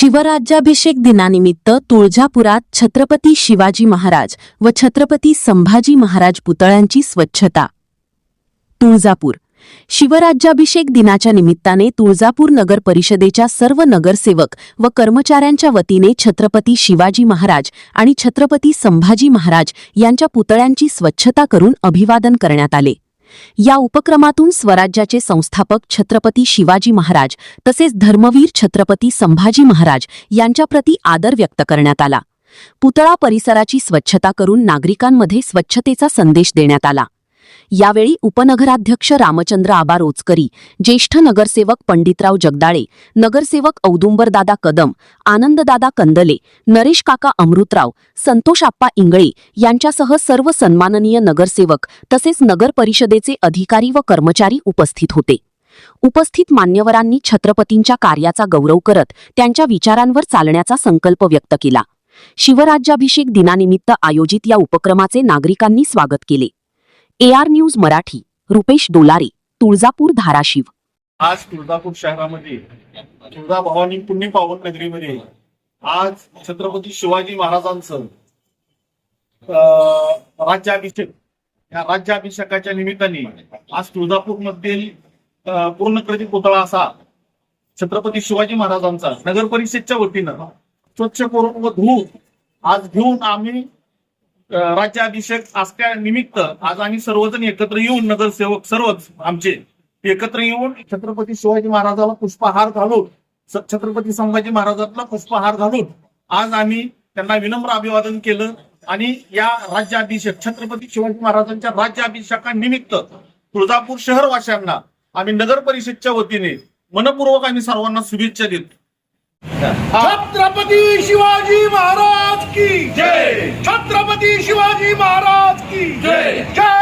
शिवराज्याभिषेक दिनानिमित्त तुळजापुरात छत्रपती शिवाजी महाराज व छत्रपती संभाजी महाराज पुतळ्यांची स्वच्छता. तुळजापूर शिवराज्याभिषेक दिनाच्या निमित्ताने तुळजापूर नगर परिषदेच्या सर्व नगरसेवक व कर्मचाऱ्यांच्या वतीने छत्रपती शिवाजी महाराज आणि छत्रपती संभाजी महाराज यांच्या पुतळ्यांची स्वच्छता करून अभिवादन करण्यात आले. या उपक्रमातून स्वराज्याचे संस्थापक छत्रपती शिवाजी महाराज तसेच धर्मवीर छत्रपती संभाजी महाराज यांच्याप्रती आदर व्यक्त करण्यात आला. पुतळा परिसराची स्वच्छता करून नागरिकांमध्ये स्वच्छतेचा संदेश देण्यात आला. यावेळी उपनगराध्यक्ष रामचंद्र आबा रोचकरी, ज्येष्ठ नगरसेवक पंडितराव जगदाळे, नगरसेवक औदुंबरदादा कदम, आनंददादा कंदले, नरेश काका अमृतराव, संतोष आप्पा इंगळे यांच्यासह सर्व सन्माननीय नगरसेवक तसेच नगर परिषदेचे अधिकारी व कर्मचारी उपस्थित होते. उपस्थित मान्यवरांनी छत्रपतींच्या कार्याचा गौरव करत त्यांच्या विचारांवर चालण्याचा संकल्प व्यक्त केला. शिवराज्याभिषेक दिनानिमित्त आयोजित या उपक्रमाचे नागरिकांनी स्वागत केले. AR news Marathi, Rupesh Dolare, Tuljapur, Dharashiv. आज तुळजापूर शहरामध्ये तुळजाभवानी पुण्य पावन नगरीमध्ये आज छत्रपती शिवाजी महाराजांचं राज्याभिषेक, या राज्याभिषेकाच्या निमित्ताने आज तुळजापूर मधील पूर्णकृती पुतळा असा छत्रपती शिवाजी महाराजांचा नगर परिषदच्या वतीनं स्वच्छ करून व धुवून आज घेऊन आम्ही राज्याभिषेक असल्या निमित्त आज आम्ही सर्वजण एकत्र येऊन नगरसेवक सर्वच आमचे एकत्र येऊन छत्रपती शिवाजी महाराजाला पुष्पहार घालून छत्रपती संभाजी महाराजांना पुष्पहार घालून आज आम्ही त्यांना विनम्र अभिवादन केलं. आणि या राज्याभिषेक छत्रपती शिवाजी महाराजांच्या राज्याभिषेकानिमित्त तुळजापूर शहरवासियांना आम्ही नगर परिषदच्या वतीने मनपूर्वक आम्ही सर्वांना शुभेच्छा देतो. छत्रपती शिवाजी महाराज की जय. छत्रपती शिवाजी महाराज की जय. जय